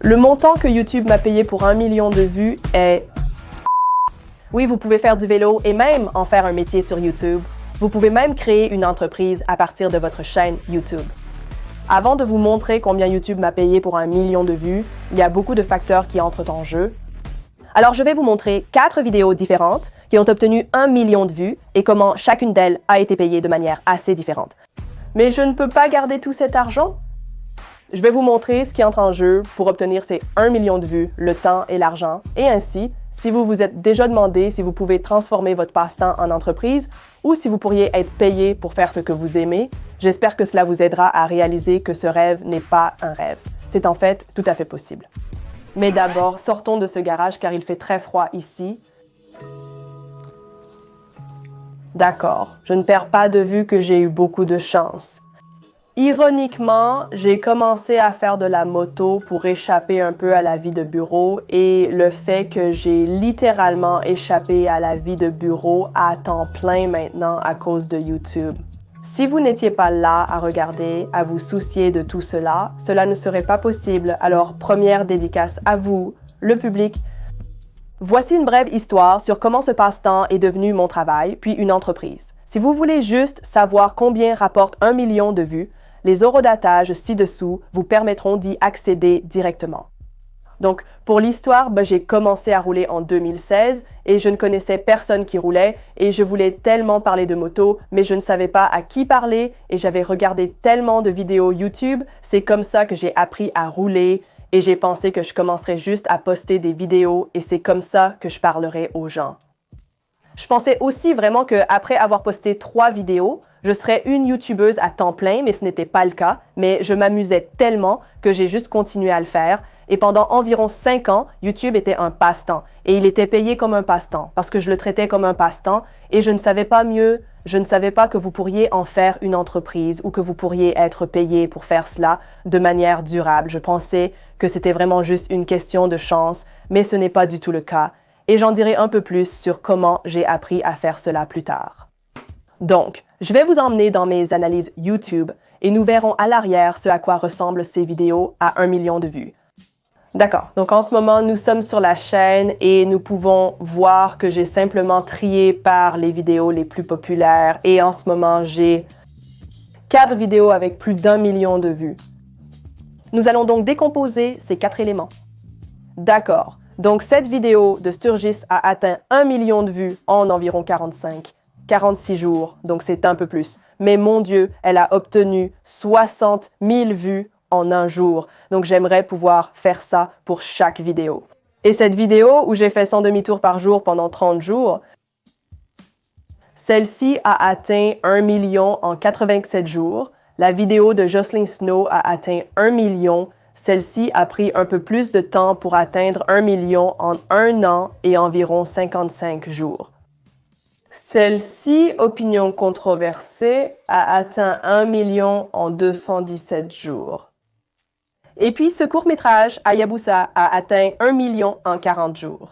Le montant que YouTube m'a payé pour 1 million de vues est... Oui, vous pouvez faire du vélo et même en faire un métier sur YouTube. Vous pouvez même créer une entreprise à partir de votre chaîne YouTube. Avant de vous montrer combien YouTube m'a payé pour 1 million de vues, il y a beaucoup de facteurs qui entrent en jeu. Alors, je vais vous montrer 4 vidéos différentes qui ont obtenu 1 million de vues et comment chacune d'elles a été payée de manière assez différente. Mais je ne peux pas garder tout cet argent? Je vais vous montrer ce qui entre en jeu pour obtenir ces 1 million de vues, le temps et l'argent. Et ainsi, si vous vous êtes déjà demandé si vous pouvez transformer votre passe-temps en entreprise ou si vous pourriez être payé pour faire ce que vous aimez, j'espère que cela vous aidera à réaliser que ce rêve n'est pas un rêve. C'est en fait tout à fait possible. Mais d'abord, sortons de ce garage car il fait très froid ici. D'accord, je ne perds pas de vue que j'ai eu beaucoup de chance. Ironiquement, j'ai commencé à faire de la moto pour échapper un peu à la vie de bureau et le fait que j'ai littéralement échappé à la vie de bureau à temps plein maintenant à cause de YouTube. Si vous n'étiez pas là à regarder, à vous soucier de tout cela, cela ne serait pas possible. Alors, première dédicace à vous, le public. Voici une brève histoire sur comment ce passe-temps est devenu mon travail, puis une entreprise. Si vous voulez juste savoir combien rapporte 1 million de vues, les horodatages ci-dessous vous permettront d'y accéder directement. Donc, pour l'histoire, j'ai commencé à rouler en 2016 et je ne connaissais personne qui roulait et je voulais tellement parler de moto, mais je ne savais pas à qui parler et j'avais regardé tellement de vidéos YouTube. C'est comme ça que j'ai appris à rouler et j'ai pensé que je commencerais juste à poster des vidéos et c'est comme ça que je parlerais aux gens. Je pensais aussi vraiment qu'après avoir posté 3 vidéos, je serais une YouTubeuse à temps plein, mais ce n'était pas le cas. Mais je m'amusais tellement que j'ai juste continué à le faire. Et pendant environ 5 ans, YouTube était un passe-temps. Et il était payé comme un passe-temps, parce que je le traitais comme un passe-temps. Et je ne savais pas mieux, je ne savais pas que vous pourriez en faire une entreprise ou que vous pourriez être payé pour faire cela de manière durable. Je pensais que c'était vraiment juste une question de chance, mais ce n'est pas du tout le cas. Et j'en dirai un peu plus sur comment j'ai appris à faire cela plus tard. Donc, je vais vous emmener dans mes analyses YouTube et nous verrons à l'arrière ce à quoi ressemblent ces vidéos à 1 million de vues. D'accord, donc en ce moment, nous sommes sur la chaîne et nous pouvons voir que j'ai simplement trié par les vidéos les plus populaires et en ce moment, j'ai 4 vidéos avec plus d'1 million de vues. Nous allons donc décomposer ces 4 éléments. D'accord, donc cette vidéo de Sturgis a atteint 1 million de vues en environ 46 jours, donc c'est un peu plus. Mais mon Dieu, elle a obtenu 60 000 vues en un jour. Donc j'aimerais pouvoir faire ça pour chaque vidéo. Et cette vidéo où j'ai fait 100 demi-tours par jour pendant 30 jours, celle-ci a atteint 1 million en 87 jours. La vidéo de Jocelyn Snow a atteint 1 million. Celle-ci a pris un peu plus de temps pour atteindre 1 million en 1 an et environ 55 jours. Celle-ci, Opinion controversée, a atteint 1 million en 217 jours. Et puis ce court-métrage, Hayabusa, a atteint 1 million en 40 jours.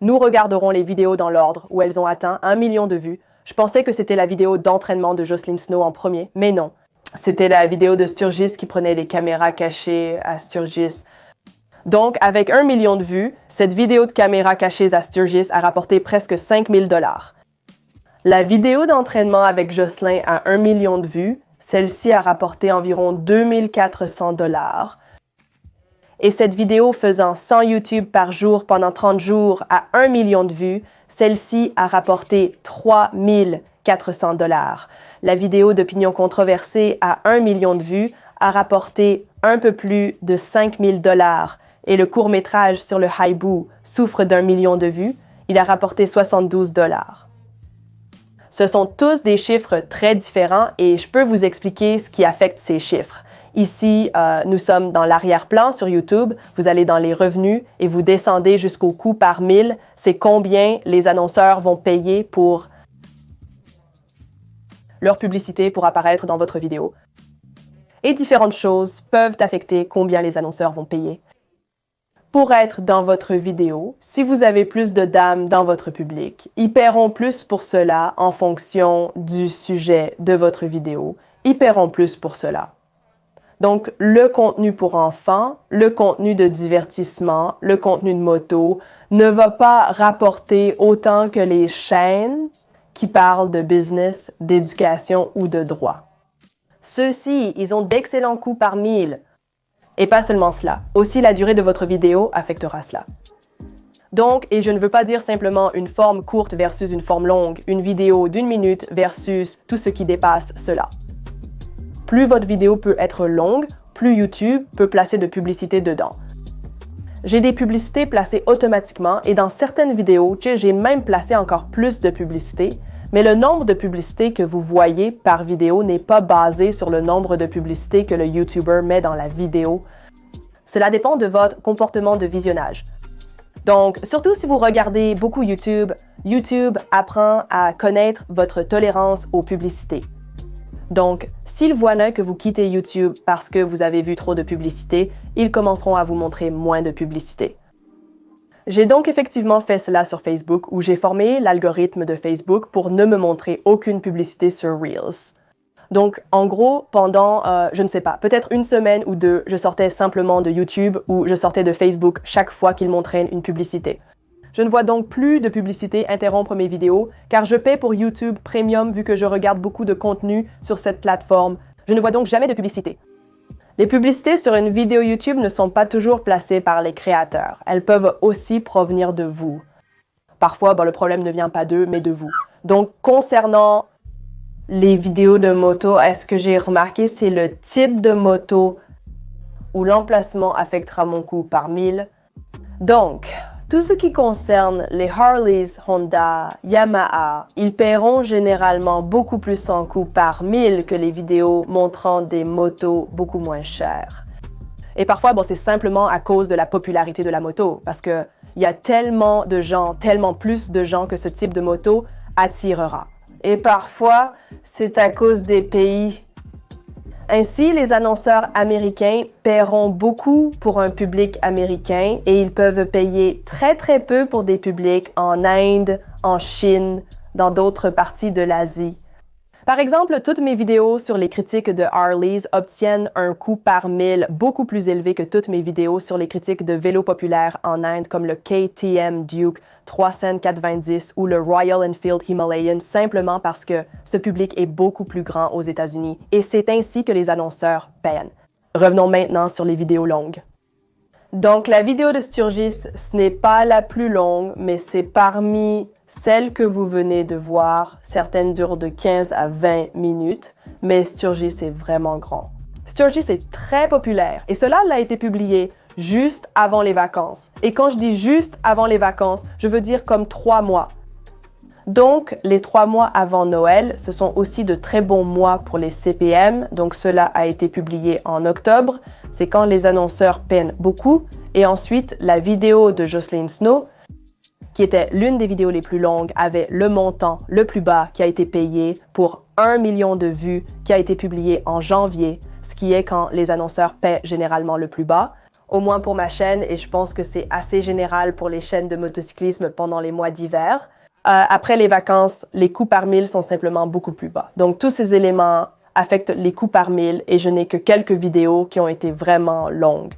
Nous regarderons les vidéos dans l'ordre où elles ont atteint 1 million de vues. Je pensais que c'était la vidéo d'entraînement de Jocelyn Snow en premier, mais non. C'était la vidéo de Sturgis qui prenait les caméras cachées à Sturgis. Donc, avec 1 million de vues, cette vidéo de caméra cachées à Sturgis a rapporté presque 5 000 $. La vidéo d'entraînement avec Jocelyn a 1 million de vues. Celle-ci a rapporté environ 2 400 $. Et cette vidéo faisant 100 YouTube par jour pendant 30 jours à 1 million de vues, celle-ci a rapporté 3 400 $. La vidéo d'opinion controversée à 1 million de vues a rapporté un peu plus de 5 000 $. Et le court-métrage sur le haibou souffre d'1 million de vues, il a rapporté 72 $. Ce sont tous des chiffres très différents et je peux vous expliquer ce qui affecte ces chiffres. Ici, nous sommes dans l'arrière-plan sur YouTube. Vous allez dans les revenus et vous descendez jusqu'au coût par 1000. C'est combien les annonceurs vont payer pour leur publicité pour apparaître dans votre vidéo. Et différentes choses peuvent affecter combien les annonceurs vont payer pour être dans votre vidéo. Si vous avez plus de dames dans votre public, ils paieront plus pour cela en fonction du sujet de votre vidéo. Ils paieront plus pour cela. Donc, le contenu pour enfants, le contenu de divertissement, le contenu de moto ne va pas rapporter autant que les chaînes qui parlent de business, d'éducation ou de droit. Ceux-ci, ils ont d'excellents coûts par mille. Et pas seulement cela, aussi la durée de votre vidéo affectera cela. Donc, et je ne veux pas dire simplement une forme courte versus une forme longue, une vidéo d'1 minute versus tout ce qui dépasse cela. Plus votre vidéo peut être longue, plus YouTube peut placer de publicité dedans. J'ai des publicités placées automatiquement et dans certaines vidéos, j'ai même placé encore plus de publicités, mais le nombre de publicités que vous voyez par vidéo n'est pas basé sur le nombre de publicités que le YouTuber met dans la vidéo. Cela dépend de votre comportement de visionnage. Donc, surtout si vous regardez beaucoup YouTube, YouTube apprend à connaître votre tolérance aux publicités. Donc, s'ils voient que vous quittez YouTube parce que vous avez vu trop de publicité, ils commenceront à vous montrer moins de publicité. J'ai donc effectivement fait cela sur Facebook où j'ai formé l'algorithme de Facebook pour ne me montrer aucune publicité sur Reels. Donc, en gros, pendant, je ne sais pas, peut-être une semaine ou deux, je sortais simplement de YouTube ou je sortais de Facebook chaque fois qu'ils montraient une publicité. Je ne vois donc plus de publicité interrompre mes vidéos, car je paie pour YouTube Premium vu que je regarde beaucoup de contenu sur cette plateforme. Je ne vois donc jamais de publicité. Les publicités sur une vidéo YouTube ne sont pas toujours placées par les créateurs. Elles peuvent aussi provenir de vous. Parfois, le problème ne vient pas d'eux, mais de vous. Donc, concernant les vidéos de moto, est-ce que j'ai remarqué c'est le type de moto où l'emplacement affectera mon coût par 1000. Donc, tout ce qui concerne les Harleys, Honda, Yamaha, ils paieront généralement beaucoup plus en coût par 1000 que les vidéos montrant des motos beaucoup moins chères. Et parfois, c'est simplement à cause de la popularité de la moto, parce qu'il y a tellement de gens, tellement plus de gens que ce type de moto attirera. Et parfois, c'est à cause des pays. Ainsi, les annonceurs américains paieront beaucoup pour un public américain et ils peuvent payer très très peu pour des publics en Inde, en Chine, dans d'autres parties de l'Asie. Par exemple, toutes mes vidéos sur les critiques de Harleys obtiennent un coût par 1000 beaucoup plus élevé que toutes mes vidéos sur les critiques de vélos populaires en Inde comme le KTM Duke 390 ou le Royal Enfield Himalayan simplement parce que ce public est beaucoup plus grand aux États-Unis et c'est ainsi que les annonceurs payent. Revenons maintenant sur les vidéos longues. Donc, la vidéo de Sturgis, ce n'est pas la plus longue, mais c'est parmi celles que vous venez de voir. Certaines durent de 15 à 20 minutes, mais Sturgis est vraiment grand. Sturgis est très populaire et cela a été publié juste avant les vacances. Et quand je dis juste avant les vacances, je veux dire comme 3 mois. Donc, les 3 mois avant Noël, ce sont aussi de très bons mois pour les CPM. Donc, cela a été publié en octobre. C'est quand les annonceurs peinent beaucoup. Et ensuite, la vidéo de Jocelyn Snow, qui était l'une des vidéos les plus longues, avait le montant le plus bas qui a été payé pour 1 million de vues, qui a été publié en janvier, ce qui est quand les annonceurs paient généralement le plus bas. Au moins pour ma chaîne, et je pense que c'est assez général pour les chaînes de motocyclisme pendant les mois d'hiver. Après les vacances, les coûts par 1000 sont simplement beaucoup plus bas. Donc, tous ces éléments affectent les coûts par 1000 et je n'ai que quelques vidéos qui ont été vraiment longues.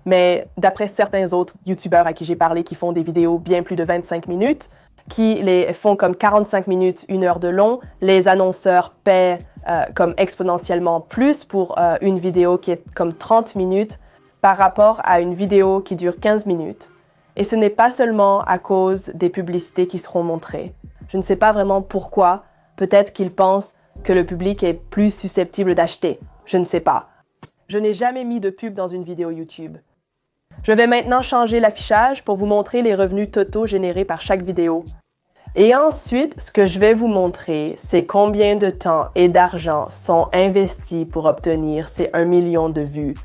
Mais d'après certains autres YouTubeurs à qui j'ai parlé qui font des vidéos bien plus de 25 minutes, qui les font comme 45 minutes, 1 heure de long, les annonceurs paient comme exponentiellement plus pour une vidéo qui est comme 30 minutes par rapport à une vidéo qui dure 15 minutes. Et ce n'est pas seulement à cause des publicités qui seront montrées. Je ne sais pas vraiment pourquoi. Peut-être qu'ils pensent que le public est plus susceptible d'acheter. Je ne sais pas. Je n'ai jamais mis de pub dans une vidéo YouTube. Je vais maintenant changer l'affichage pour vous montrer les revenus totaux générés par chaque vidéo. Et ensuite, ce que je vais vous montrer, c'est combien de temps et d'argent sont investis pour obtenir ces 1 million de vues.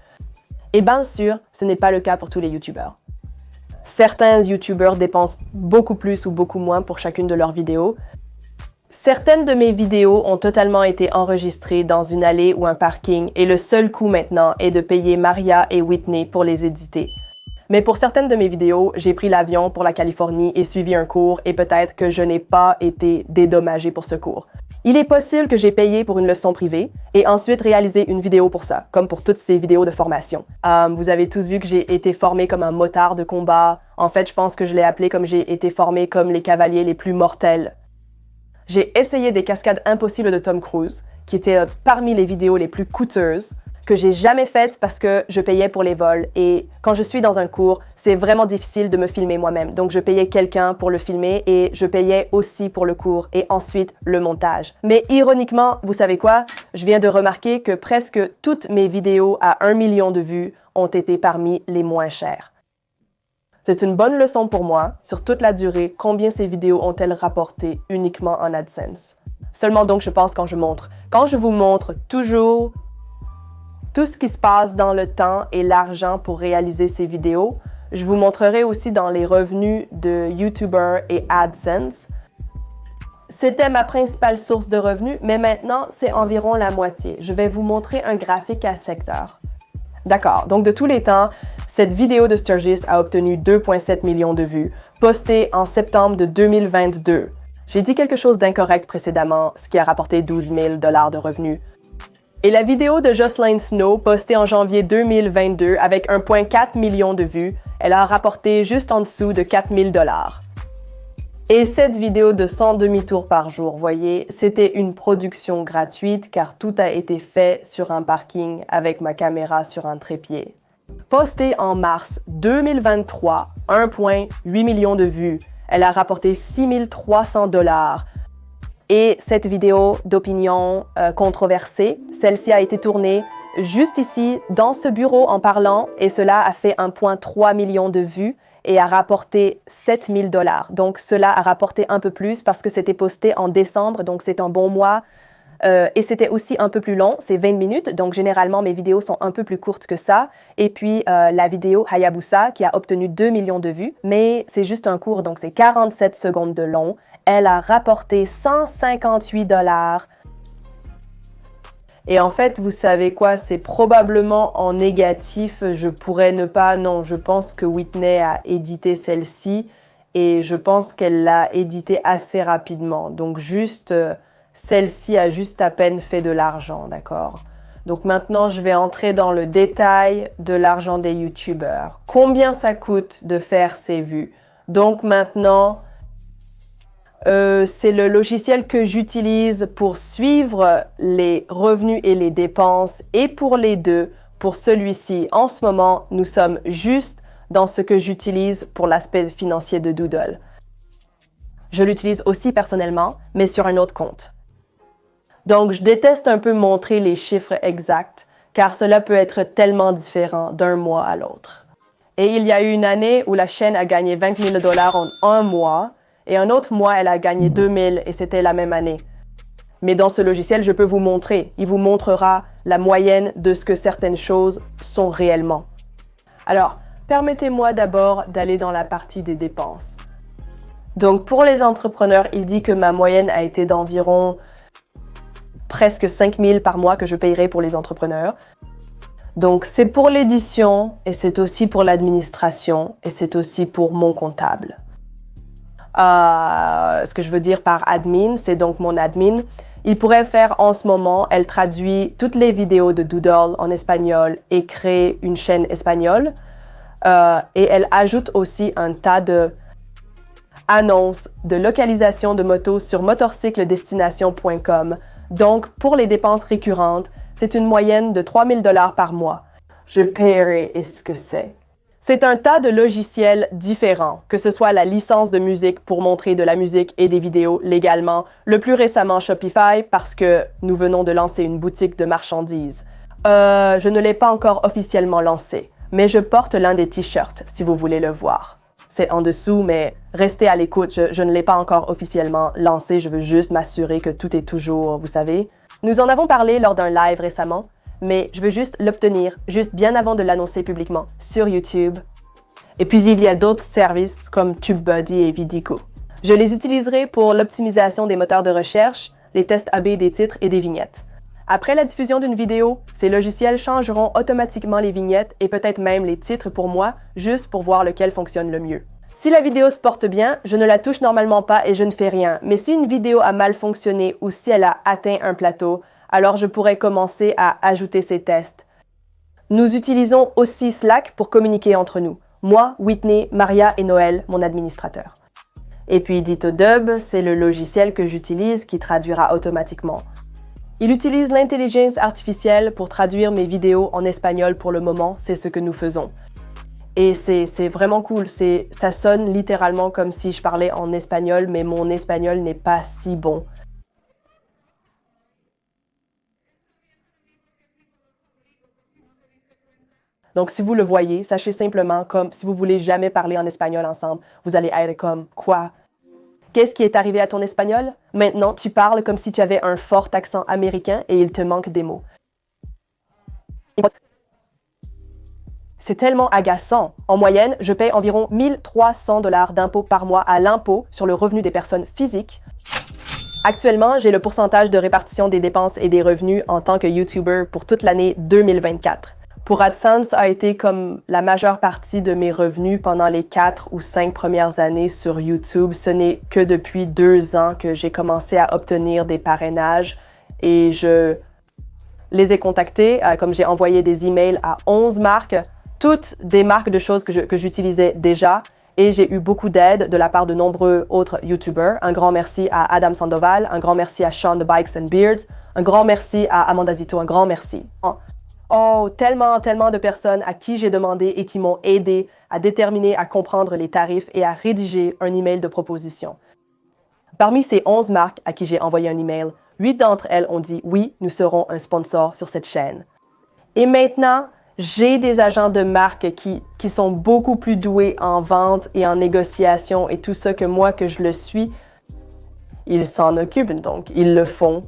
Et bien sûr, ce n'est pas le cas pour tous les YouTubeurs. Certains YouTubeurs dépensent beaucoup plus ou beaucoup moins pour chacune de leurs vidéos. Certaines de mes vidéos ont totalement été enregistrées dans une allée ou un parking et le seul coût maintenant est de payer Maria et Whitney pour les éditer. Mais pour certaines de mes vidéos, j'ai pris l'avion pour la Californie et suivi un cours et peut-être que je n'ai pas été dédommagée pour ce cours. Il est possible que j'ai payé pour une leçon privée et ensuite réalisé une vidéo pour ça, comme pour toutes ces vidéos de formation. Vous avez tous vu que j'ai été formé comme un motard de combat. En fait, je pense que je l'ai appelé comme j'ai été formé comme les cavaliers les plus mortels. J'ai essayé des cascades impossibles de Tom Cruise, qui étaient parmi les vidéos les plus coûteuses, que j'ai jamais faites parce que je payais pour les vols. Et quand je suis dans un cours, c'est vraiment difficile de me filmer moi-même. Donc je payais quelqu'un pour le filmer et je payais aussi pour le cours et ensuite le montage. Mais ironiquement, vous savez quoi? Je viens de remarquer que presque toutes mes vidéos à 1 million de vues ont été parmi les moins chères. C'est une bonne leçon pour moi, sur toute la durée, combien ces vidéos ont-elles rapporté uniquement en AdSense. Seulement donc, je pense quand je vous montre toujours tout ce qui se passe dans le temps et l'argent pour réaliser ces vidéos, je vous montrerai aussi dans les revenus de YouTuber et AdSense. C'était ma principale source de revenus, mais maintenant, c'est environ la moitié. Je vais vous montrer un graphique à secteur. D'accord, donc de tous les temps, cette vidéo de Sturgis a obtenu 2,7 millions de vues, postée en septembre de 2022. J'ai dit quelque chose d'incorrect précédemment, ce qui a rapporté 12 000 $ de revenus. Et la vidéo de Jocelyn Snow, postée en janvier 2022 avec 1,4 million de vues, elle a rapporté juste en dessous de 4 000 $. Et cette vidéo de 100 demi-tours par jour, voyez, c'était une production gratuite car tout a été fait sur un parking avec ma caméra sur un trépied. Postée en mars 2023, 1,8 million de vues, elle a rapporté 6 300 $. Et cette vidéo d'opinion controversée, celle-ci a été tournée juste ici, dans ce bureau en parlant, et cela a fait 1,3 million de vues et a rapporté 7 000 $. Donc cela a rapporté un peu plus parce que c'était posté en décembre, donc c'est un bon mois. Et c'était aussi un peu plus long, c'est 20 minutes, donc généralement mes vidéos sont un peu plus courtes que ça. Et puis la vidéo Hayabusa qui a obtenu 2 millions de vues, mais c'est juste un cours, donc c'est 47 secondes de long. Elle a rapporté 158 $. Et en fait, vous savez quoi, c'est probablement en négatif, je pourrais ne pas, non, je pense que Whitney a édité celle-ci et je pense qu'elle l'a édité assez rapidement. Donc juste, celle-ci a juste à peine fait de l'argent, d'accord? Donc maintenant, je vais entrer dans le détail de l'argent des YouTubers. Combien ça coûte de faire ces vues? Donc maintenant, c'est le logiciel que j'utilise pour suivre les revenus et les dépenses et pour les deux, pour celui-ci, en ce moment, nous sommes juste dans ce que j'utilise pour l'aspect financier de Doodle. Je l'utilise aussi personnellement, mais sur un autre compte. Donc, je déteste un peu montrer les chiffres exacts, car cela peut être tellement différent d'un mois à l'autre. Et il y a eu une année où la chaîne a gagné 20 000 $ en un mois, et un autre mois, elle a gagné 2 000 et c'était la même année. Mais dans ce logiciel, je peux vous montrer. Il vous montrera la moyenne de ce que certaines choses sont réellement. Alors, permettez-moi d'abord d'aller dans la partie des dépenses. Donc, pour les entrepreneurs, il dit que ma moyenne a été d'environ presque 5 000 par mois que je payerai pour les entrepreneurs. Donc, c'est pour l'édition et c'est aussi pour l'administration et c'est aussi pour mon comptable. Ce que je veux dire par admin, c'est donc mon admin. Il pourrait faire en ce moment, elle traduit toutes les vidéos de Doodle en espagnol et crée une chaîne espagnole. Et elle ajoute aussi un tas de annonces de localisation de motos sur motorcycledestination.com. Donc, pour les dépenses récurrentes, c'est une moyenne de 3 000 $ par mois. Je paierai et ce que c'est. C'est un tas de logiciels différents, que ce soit la licence de musique pour montrer de la musique et des vidéos légalement, le plus récemment Shopify parce que nous venons de lancer une boutique de marchandises. Je ne l'ai pas encore officiellement lancé, mais je porte l'un des t-shirts si vous voulez le voir. C'est en dessous, mais restez à l'écoute, je ne l'ai pas encore officiellement lancé, je veux juste m'assurer que tout est toujours, vous savez. Nous en avons parlé lors d'un live récemment, mais je veux juste l'obtenir, juste bien avant de l'annoncer publiquement, sur YouTube. Et puis il y a d'autres services comme TubeBuddy et Vidico. Je les utiliserai pour l'optimisation des moteurs de recherche, les tests AB des titres et des vignettes. Après la diffusion d'une vidéo, ces logiciels changeront automatiquement les vignettes et peut-être même les titres pour moi, juste pour voir lequel fonctionne le mieux. Si la vidéo se porte bien, je ne la touche normalement pas et je ne fais rien. Mais si une vidéo a mal fonctionné ou si elle a atteint un plateau, alors je pourrais commencer à ajouter ces tests. Nous utilisons aussi Slack pour communiquer entre nous. Moi, Whitney, Maria et Noël, mon administrateur. Et puis DitoDub, c'est le logiciel que j'utilise qui traduira automatiquement. Il utilise l'intelligence artificielle pour traduire mes vidéos en espagnol pour le moment, c'est ce que nous faisons. Et c'est vraiment cool, ça sonne littéralement comme si je parlais en espagnol, mais mon espagnol n'est pas si bon. Donc, si vous le voyez, sachez simplement comme si vous voulez jamais parler en espagnol ensemble, vous allez être comme « Quoi? Qu'est-ce qui est arrivé à ton espagnol? Maintenant, tu parles comme si tu avais un fort accent américain et il te manque des mots. » C'est tellement agaçant. En moyenne, je paie environ 1300 $ d'impôts par mois à l'impôt sur le revenu des personnes physiques. Actuellement, j'ai le pourcentage de répartition des dépenses et des revenus en tant que YouTuber pour toute l'année 2024. Pour AdSense a été comme la majeure partie de mes revenus pendant les 4 ou 5 premières années sur YouTube. Ce n'est que depuis 2 ans que j'ai commencé à obtenir des parrainages et je les ai contactés, comme j'ai envoyé des emails à 11 marques, toutes des marques de choses que j'utilisais déjà, et j'ai eu beaucoup d'aide de la part de nombreux autres YouTubers. Un grand merci à Adam Sandoval, un grand merci à Sean the Bikes and Beards, un grand merci à Amanda Zito, un grand merci. Oh, tellement de personnes à qui j'ai demandé et qui m'ont aidé à déterminer, à comprendre les tarifs et à rédiger un email de proposition. Parmi ces 11 marques à qui j'ai envoyé un email, 8 d'entre elles ont dit « Oui, nous serons un sponsor sur cette chaîne ». Et maintenant, j'ai des agents de marque qui sont beaucoup plus doués en vente et en négociation et tout ça que moi, que je le suis. Ils s'en occupent, donc ils le font.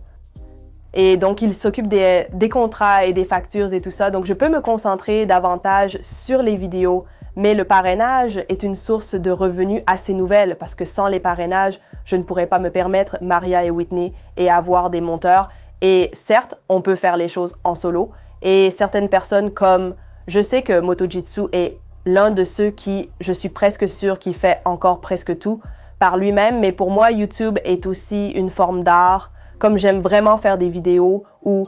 Et donc, ils s'occupent des contrats et des factures et tout ça. Donc, je peux me concentrer davantage sur les vidéos, mais le parrainage est une source de revenus assez nouvelle parce que sans les parrainages, je ne pourrais pas me permettre, Maria et Whitney, et avoir des monteurs. Et certes, on peut faire les choses en solo. Et certaines personnes comme, je sais que MotoJitsu est l'un de ceux qui, je suis presque sûre, qui fait encore presque tout par lui-même. Mais pour moi, YouTube est aussi une forme d'art. Comme j'aime vraiment faire des vidéos où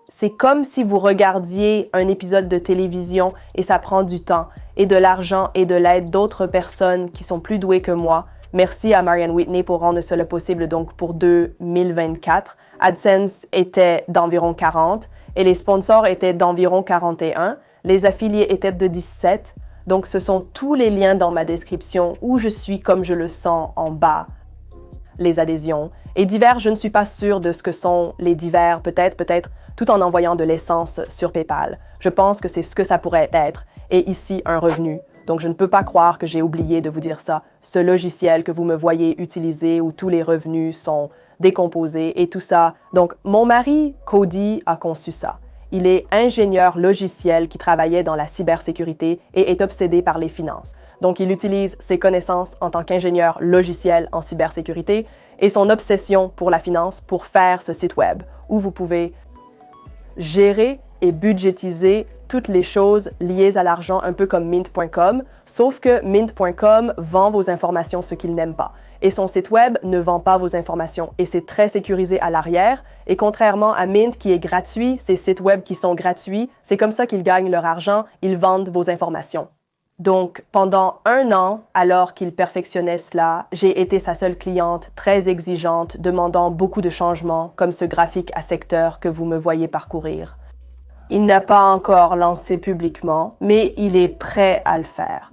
c'est comme si vous regardiez un épisode de télévision et ça prend du temps et de l'argent et de l'aide d'autres personnes qui sont plus douées que moi. Merci à Marianne Whitney pour rendre cela possible donc pour 2024. AdSense était d'environ 40 et les sponsors étaient d'environ 41. Les affiliés étaient de 17. Donc ce sont tous les liens dans ma description où je suis comme je le sens en bas. Les adhésions. Et divers, je ne suis pas sûre de ce que sont les divers, peut-être, tout en envoyant de l'essence sur PayPal. Je pense que c'est ce que ça pourrait être. Et ici, un revenu. Donc, je ne peux pas croire que j'ai oublié de vous dire ça. Ce logiciel que vous me voyez utiliser où tous les revenus sont décomposés et tout ça. Donc, mon mari, Cody, a conçu ça. Il est ingénieur logiciel qui travaillait dans la cybersécurité et est obsédé par les finances. Donc, il utilise ses connaissances en tant qu'ingénieur logiciel en cybersécurité et son obsession pour la finance pour faire ce site web où vous pouvez gérer et budgétiser toutes les choses liées à l'argent, un peu comme Mint.com, sauf que Mint.com vend vos informations, ce qu'il n'aime pas. Et son site web ne vend pas vos informations et c'est très sécurisé à l'arrière. Et contrairement à Mint qui est gratuit, ces sites web qui sont gratuits, c'est comme ça qu'ils gagnent leur argent, ils vendent vos informations. Donc, pendant 1 an, alors qu'il perfectionnait cela, j'ai été sa seule cliente, très exigeante, demandant beaucoup de changements, comme ce graphique à secteur que vous me voyez parcourir. Il n'a pas encore lancé publiquement, mais il est prêt à le faire.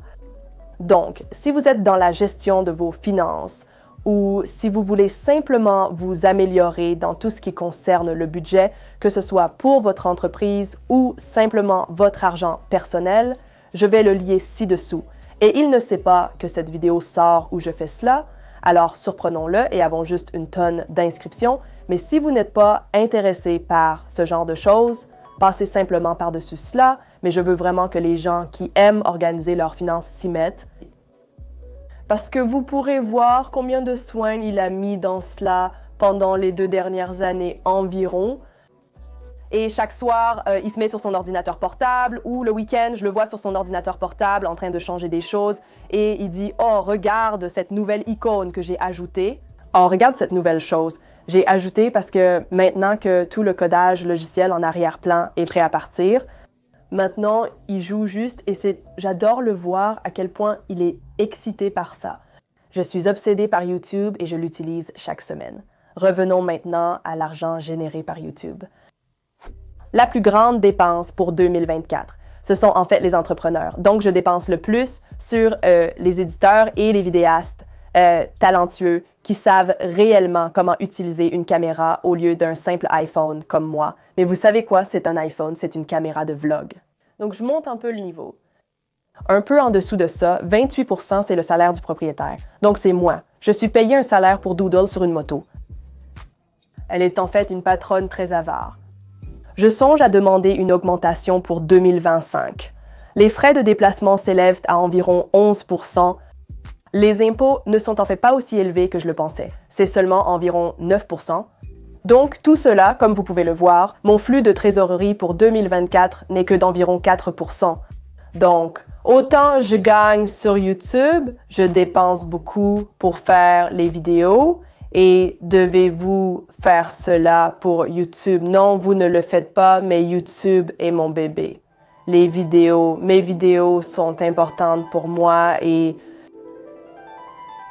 Donc, si vous êtes dans la gestion de vos finances ou si vous voulez simplement vous améliorer dans tout ce qui concerne le budget, que ce soit pour votre entreprise ou simplement votre argent personnel, je vais le lier ci-dessous. Et il ne sait pas que cette vidéo sort où je fais cela, alors surprenons-le et avons juste une tonne d'inscriptions. Mais si vous n'êtes pas intéressé par ce genre de choses, passez simplement par-dessus cela, mais je veux vraiment que les gens qui aiment organiser leurs finances s'y mettent. Parce que vous pourrez voir combien de soins il a mis dans cela pendant les 2 dernières années environ. Et chaque soir, il se met sur son ordinateur portable ou le week-end, je le vois sur son ordinateur portable en train de changer des choses et il dit « Oh, regarde cette nouvelle icône que j'ai ajoutée. Oh, regarde cette nouvelle chose. J'ai ajouté parce que maintenant que tout le codage logiciel en arrière-plan est prêt à partir, maintenant, il joue juste et j'adore le voir à quel point il est excité par ça. Je suis obsédée par YouTube et je l'utilise chaque semaine. Revenons maintenant à l'argent généré par YouTube. La plus grande dépense pour 2024, ce sont en fait les entrepreneurs. Donc, je dépense le plus sur les éditeurs et les vidéastes talentueux qui savent réellement comment utiliser une caméra au lieu d'un simple iPhone comme moi. Mais vous savez quoi? C'est un iPhone, c'est une caméra de vlog. Donc, je monte un peu le niveau. Un peu en dessous de ça, 28%, c'est le salaire du propriétaire. Donc, c'est moi. Je suis payé un salaire pour Doodle sur une moto. Elle est en fait une patronne très avare. Je songe à demander une augmentation pour 2025. Les frais de déplacement s'élèvent à environ 11%. Les impôts ne sont en fait pas aussi élevés que je le pensais. C'est seulement environ 9%. Donc, tout cela, comme vous pouvez le voir, mon flux de trésorerie pour 2024 n'est que d'environ 4%. Donc, autant je gagne sur YouTube, je dépense beaucoup pour faire les vidéos. Et devez-vous faire cela pour YouTube? Non, vous ne le faites pas, mais YouTube est mon bébé. Mes vidéos sont importantes pour moi et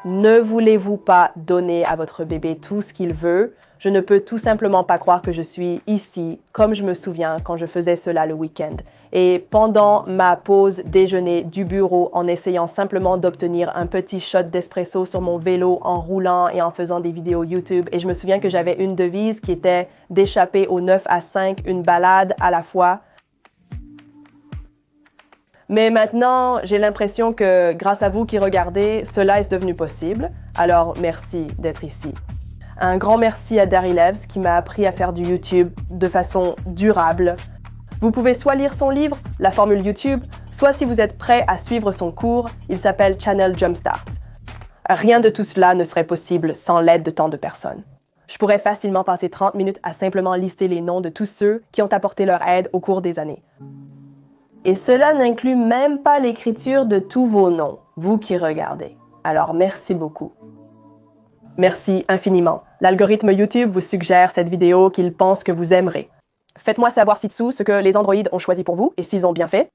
ne voulez-vous pas donner à votre bébé tout ce qu'il veut? Je ne peux tout simplement pas croire que je suis ici, comme je me souviens quand je faisais cela le week-end. Et pendant ma pause déjeuner du bureau, en essayant simplement d'obtenir un petit shot d'espresso sur mon vélo, en roulant et en faisant des vidéos YouTube. Et je me souviens que j'avais une devise qui était d'échapper au 9 à 5, une balade à la fois. Mais maintenant, j'ai l'impression que grâce à vous qui regardez, cela est devenu possible. Alors, merci d'être ici. Un grand merci à Dari Levs qui m'a appris à faire du YouTube de façon durable. Vous pouvez soit lire son livre, La formule YouTube, soit si vous êtes prêt à suivre son cours, il s'appelle Channel Jumpstart. Rien de tout cela ne serait possible sans l'aide de tant de personnes. Je pourrais facilement passer 30 minutes à simplement lister les noms de tous ceux qui ont apporté leur aide au cours des années. Et cela n'inclut même pas l'écriture de tous vos noms, vous qui regardez. Alors merci beaucoup. Merci infiniment. L'algorithme YouTube vous suggère cette vidéo qu'il pense que vous aimerez. Faites-moi savoir ci-dessous ce que les androïdes ont choisi pour vous et s'ils ont bien fait.